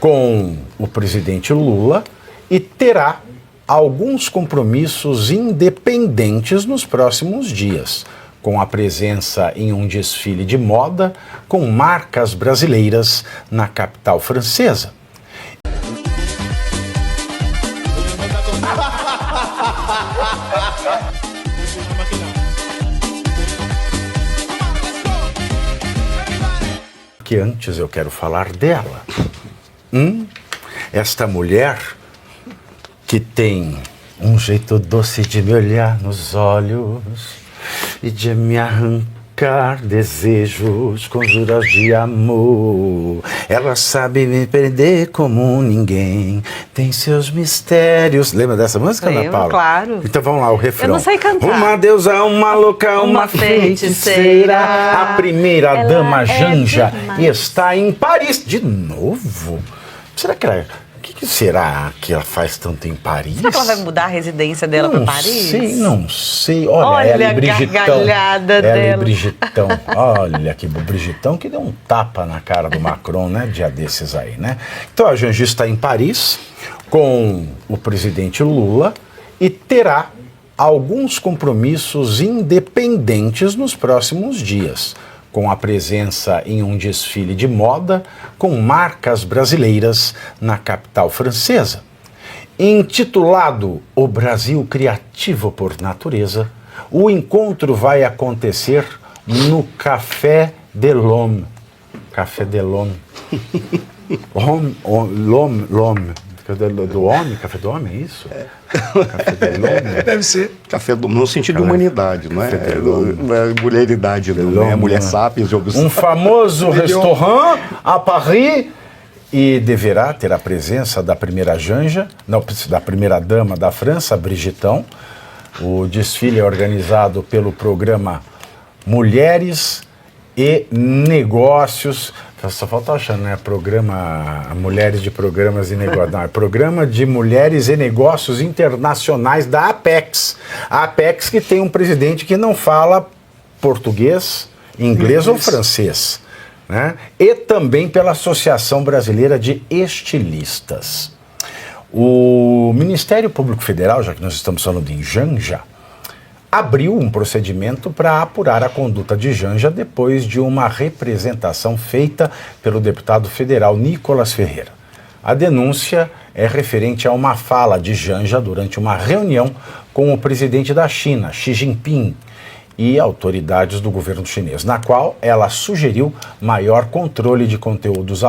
com o presidente Lula e terá alguns compromissos independentes nos próximos dias, com a presença em um desfile de moda com marcas brasileiras na capital francesa. Que antes eu quero falar dela. Esta mulher que tem um jeito doce de me olhar nos olhos e de me arrancar desejos com juras de amor. Ela sabe me prender como ninguém, tem seus mistérios. Lembra dessa música, Ana Paula? Claro. Então vamos lá, o refrão. Eu não sei cantar. Uma deusa, uma louca, uma feiticeira. A primeira dama Janja está em Paris. De novo? Será que ela... O que será que ela faz tanto em Paris? Será que ela vai mudar a residência dela para Paris? Não sei. Olha ela e Brigitão. A gargalhada ela dela. E Brigitão. Olha que Brigitão que deu um tapa na cara do Macron, né? Dia desses aí, né? Então a Janja está em Paris com o presidente Lula e terá alguns compromissos independentes nos próximos dias, com a presença em um desfile de moda com marcas brasileiras na capital francesa. Intitulado O Brasil Criativo por Natureza, o encontro vai acontecer no Café de l'Homme. Café de l'Homme. L'Homme. Do homem? Café do homem, é isso? Café de l'Homme? Deve ser. Café do, no sentido de humanidade, não é? Não é mulheridade, não é? Mulher sapiens. Um famoso restaurant a Paris e deverá ter a presença da primeira Janja, não, da primeira dama da França, Brigitão. O desfile é organizado pelo programa Mulheres e Negócios. Só falta achando, né? Programa Mulheres de Programas e Negócios. Não, é Programa de Mulheres e Negócios Internacionais da Apex. A Apex que tem um presidente que não fala português, inglês ou francês, né? E também pela Associação Brasileira de Estilistas. O Ministério Público Federal, já que nós estamos falando em Janja, abriu um procedimento para apurar a conduta de Janja depois de uma representação feita pelo deputado federal Nicolas Ferreira. A denúncia é referente a uma fala de Janja durante uma reunião com o presidente da China, Xi Jinping, e autoridades do governo chinês, na qual ela sugeriu maior controle de conteúdos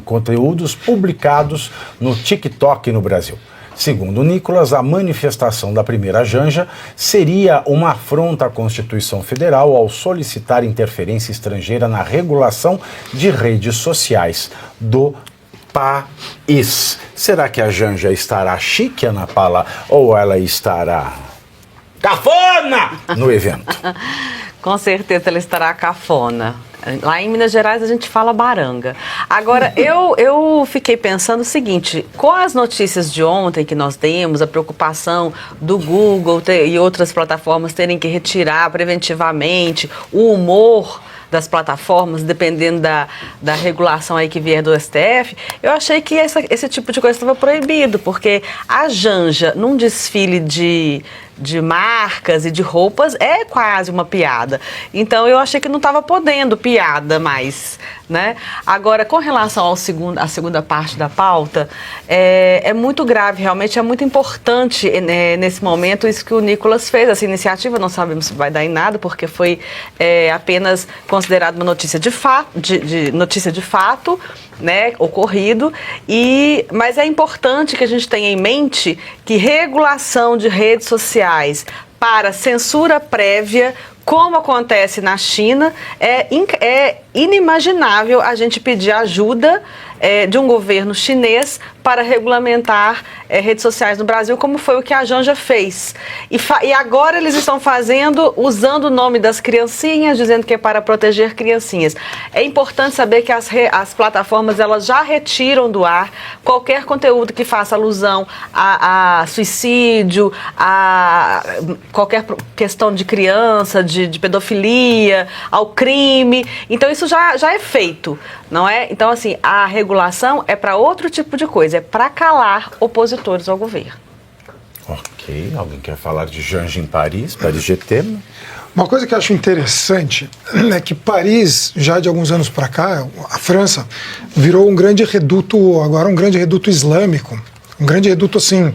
conteúdos publicados no TikTok no Brasil. Segundo Nicolas, a manifestação da primeira Janja seria uma afronta à Constituição Federal ao solicitar interferência estrangeira na regulação de redes sociais do país. Será que a Janja estará chique, Ana Paula, ou ela estará cafona no evento? Com certeza ela estará cafona. Lá em Minas Gerais a gente fala baranga. Agora, eu fiquei pensando o seguinte, com as notícias de ontem que nós temos, a preocupação do Google e outras plataformas terem que retirar preventivamente o humor das plataformas, dependendo da regulação aí que vier do STF, eu achei que esse tipo de coisa estava proibido, porque a Janja, num desfile de marcas e de roupas, é quase uma piada. Então, eu achei que não estava podendo piada mais, né? Agora, com relação à segunda parte da pauta, é muito grave, realmente é muito importante nesse momento isso que o Nicolas fez. Essa iniciativa, não sabemos se vai dar em nada, porque foi apenas considerado uma notícia de fato, né, ocorrido, mas é importante que a gente tenha em mente que regulação de redes sociais para censura prévia, como acontece na China, é inimaginável a gente pedir ajuda de um governo chinês para regulamentar redes sociais no Brasil, como foi o que a Janja fez. E agora eles estão fazendo, usando o nome das criancinhas, dizendo que é para proteger criancinhas. É importante saber que as plataformas elas já retiram do ar qualquer conteúdo que faça alusão a suicídio, a qualquer questão de criança, de pedofilia, ao crime. Então isso já é feito, não é? Então, assim, a regulação regulação é para outro tipo de coisa, é para calar opositores ao governo. Ok, alguém quer falar de Janja em Paris, Paris GT? Uma coisa que eu acho interessante é que Paris, já de alguns anos para cá, a França, virou um grande reduto, agora um grande reduto islâmico. Um grande reduto, assim,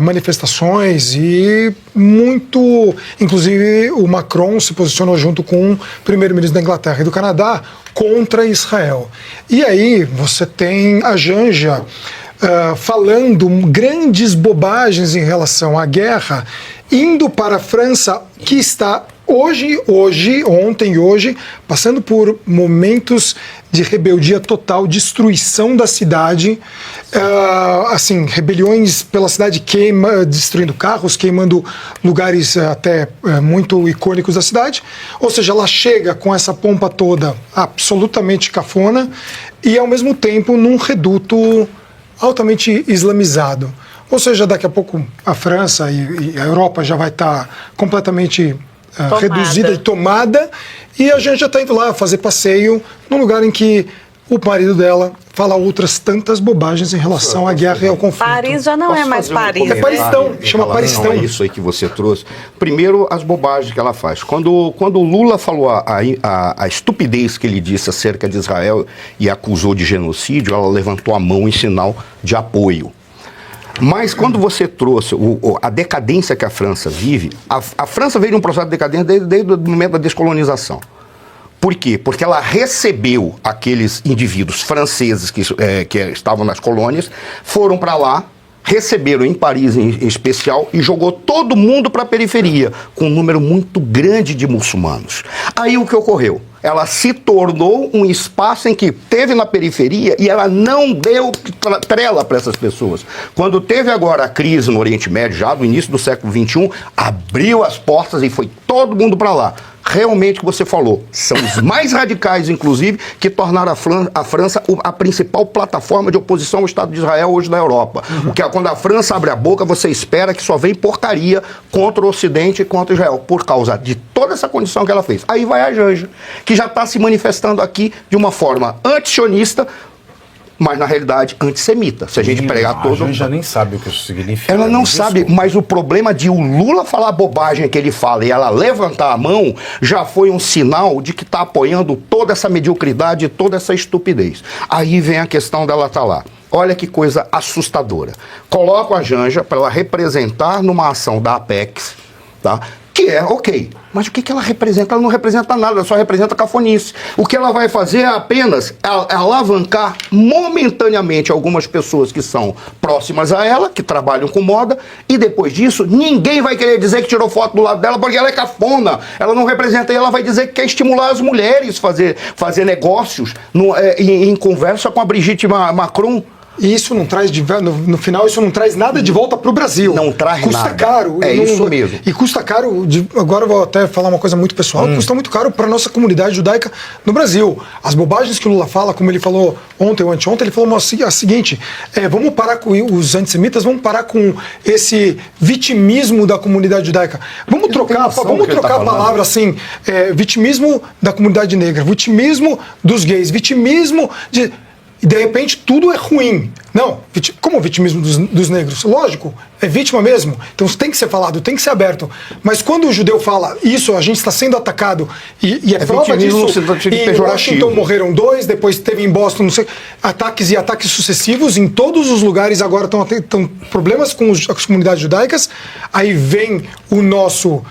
manifestações e muito... Inclusive, o Macron se posicionou junto com o primeiro-ministro da Inglaterra e do Canadá contra Israel. E aí você tem a Janja falando grandes bobagens em relação à guerra, indo para a França, que está ontem e hoje, passando por momentos de rebeldia total, destruição da cidade, assim, rebeliões pela cidade, destruindo carros, queimando lugares até muito icônicos da cidade. Ou seja, ela chega com essa pompa toda absolutamente cafona e, ao mesmo tempo, num reduto altamente islamizado. Ou seja, daqui a pouco a França e a Europa já vai estar completamente reduzida e tomada, e a gente já está indo lá fazer passeio num lugar em que o marido dela fala outras tantas bobagens em relação à guerra e ao conflito. Paris já não é mais Paris. É Paristão, chama Paristão. É isso aí que você trouxe. Primeiro, as bobagens que ela faz. Quando o Lula falou a estupidez que ele disse acerca de Israel e acusou de genocídio, ela levantou a mão em sinal de apoio. Mas quando você trouxe a decadência que a França vive, a França veio de um processo de decadência desde o momento da descolonização. Por quê? Porque ela recebeu aqueles indivíduos franceses que estavam nas colônias, foram para lá, receberam em Paris em especial e jogou todo mundo para a periferia, com um número muito grande de muçulmanos. Aí o que ocorreu? Ela se tornou um espaço em que teve na periferia e ela não deu trela para essas pessoas. Quando teve agora a crise no Oriente Médio, já no início do século XXI, abriu as portas e foi todo mundo para lá. Realmente o que você falou, são os mais radicais, inclusive, que tornaram a França a principal plataforma de oposição ao Estado de Israel hoje na Europa. Porque quando a França abre a boca, você espera que só vem porcaria contra o Ocidente e contra Israel, por causa de toda essa condição que ela fez. Aí vai a Janja, que já está se manifestando aqui de uma forma antisionista, mas na realidade antissemita. Se a gente pregar todo... A Janja nem sabe o que isso significa. Ela não sabe, mas o problema de o Lula falar a bobagem que ele fala e ela levantar a mão já foi um sinal de que está apoiando toda essa mediocridade, toda essa estupidez. Aí vem a questão dela estar lá. Olha que coisa assustadora. Coloco a Janja para ela representar numa ação da Apex, tá? Que é ok, mas o que ela representa? Ela não representa nada, ela só representa cafonice. O que ela vai fazer é apenas alavancar momentaneamente algumas pessoas que são próximas a ela, que trabalham com moda, e depois disso, ninguém vai querer dizer que tirou foto do lado dela, porque ela é cafona, ela não representa, e ela vai dizer que quer estimular as mulheres a fazer negócios em conversa com a Brigitte Macron. E isso não traz, no final, isso não traz nada de volta para o Brasil. Não traz custa nada. Custa caro. É isso mesmo. E custa caro, agora eu vou até falar uma coisa muito pessoal, custa muito caro para a nossa comunidade judaica no Brasil. As bobagens que o Lula fala, como ele falou ontem ou anteontem, ele falou a seguinte, vamos parar com os antissemitas, vamos parar com esse vitimismo da comunidade judaica. Vamos trocar a palavra assim, vitimismo da comunidade negra, vitimismo dos gays, vitimismo de... E de repente tudo é ruim. Não, como o vitimismo dos negros? Lógico, é vítima mesmo. Então tem que ser falado, tem que ser aberto. Mas quando o judeu fala isso, a gente está sendo atacado e é prova disso. E em Washington morreram 2, depois teve em Boston, não sei, ataques e ataques sucessivos em todos os lugares. Agora estão problemas com as comunidades judaicas. Aí vem o nosso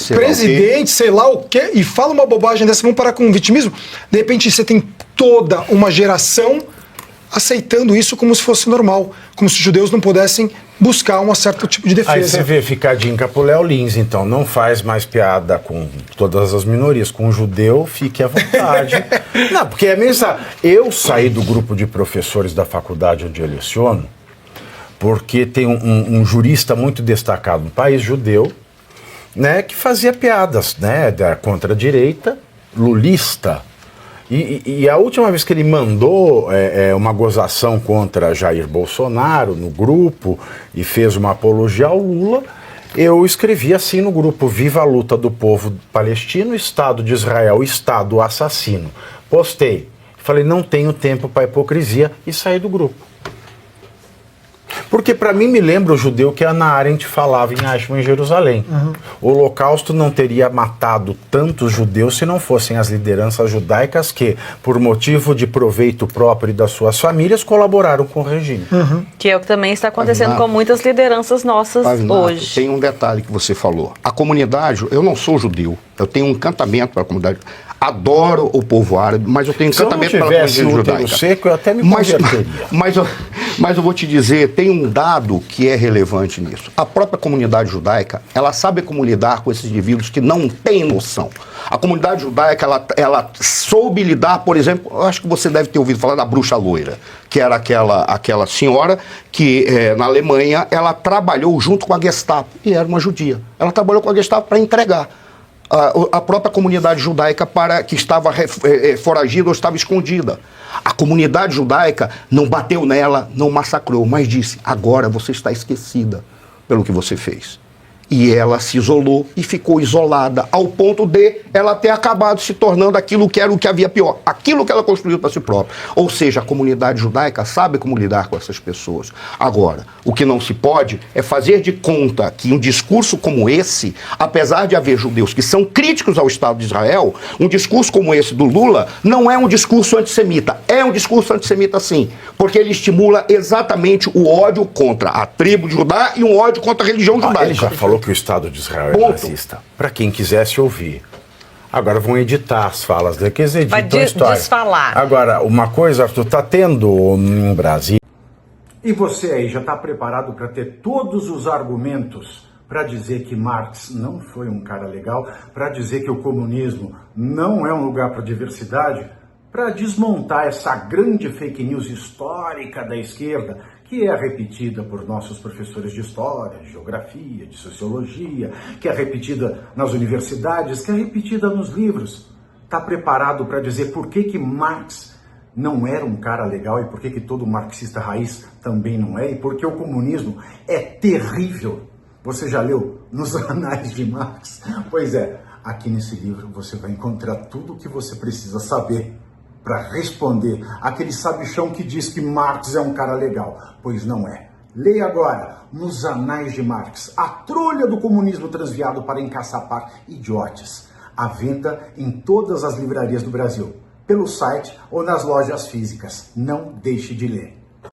presidente, sei lá o quê, e fala uma bobagem dessa, vamos parar com o vitimismo. De repente você tem toda uma geração aceitando isso como se fosse normal, como se os judeus não pudessem buscar um certo tipo de defesa. Aí você vê, fica a dica pro Léo Lins, então, não faz mais piada com todas as minorias, com o judeu, fique à vontade. Não, porque é mesmo, eu saí do grupo de professores da faculdade onde eu leciono, porque tem um jurista muito destacado no país, judeu, né, que fazia piadas, né, contra a direita, lulista. E a última vez que ele mandou uma gozação contra Jair Bolsonaro no grupo e fez uma apologia ao Lula, eu escrevi assim no grupo: Viva a luta do povo palestino, Estado de Israel, Estado assassino. Postei. Falei, não tenho tempo para hipocrisia e saí do grupo. Porque para mim me lembra o judeu que a Hannah Arendt falava em Eichmann, em Jerusalém. O Holocausto não teria matado tantos judeus se não fossem as lideranças judaicas que, por motivo de proveito próprio e das suas famílias, colaboraram com o regime. Que é o que também está acontecendo com muitas lideranças nossas hoje. Tem um detalhe que você falou. A comunidade, eu não sou judeu, eu tenho um encantamento para a comunidade. Adoro o povo árabe, mas eu tenho encantamento pela comunidade judaica. Seco, eu até me converteria. Mas eu vou te dizer, tem um dado que é relevante nisso. A própria comunidade judaica, ela sabe como lidar com esses indivíduos que não têm noção. A comunidade judaica, ela soube lidar, por exemplo, eu acho que você deve ter ouvido falar da bruxa loira, que era aquela senhora que na Alemanha, ela trabalhou junto com a Gestapo, e era uma judia. Ela trabalhou com a Gestapo para entregar a própria comunidade judaica que estava foragida ou estava escondida. A comunidade judaica não bateu nela, não massacrou, mas disse, agora você está esquecida pelo que você fez. E ela se isolou e ficou isolada, ao ponto de ela ter acabado se tornando aquilo que era o que havia pior, aquilo que ela construiu para si própria. Ou seja, a comunidade judaica sabe como lidar com essas pessoas. Agora, o que não se pode é fazer de conta que um discurso como esse, apesar de haver judeus que são críticos ao Estado de Israel, um discurso como esse do Lula não é um discurso antissemita. É um discurso antissemita sim, porque ele estimula exatamente o ódio contra a tribo de Judá e um ódio contra a religião judaica. Ele já falou que o Estado de Israel é nazista. Para quem quisesse ouvir. Agora vão editar as falas dele, que eles editam a história. Desfalar. Agora, uma coisa, Arthur, tá tendo em Brasília. E você aí já está preparado para ter todos os argumentos para dizer que Marx não foi um cara legal, para dizer que o comunismo não é um lugar para diversidade, para desmontar essa grande fake news histórica da esquerda, que é repetida por nossos professores de história, de geografia, de sociologia, que é repetida nas universidades, que é repetida nos livros. Está preparado para dizer por que Marx não era um cara legal e por que todo marxista raiz também não é, e por que o comunismo é terrível? Você já leu nos Anais de Marx? Pois é, aqui nesse livro você vai encontrar tudo o que você precisa saber para responder aquele sabichão que diz que Marx é um cara legal, pois não é. Leia agora, nos Anais de Marx, a trolha do comunismo transviado para encaçapar idiotas. À venda em todas as livrarias do Brasil, pelo site ou nas lojas físicas. Não deixe de ler.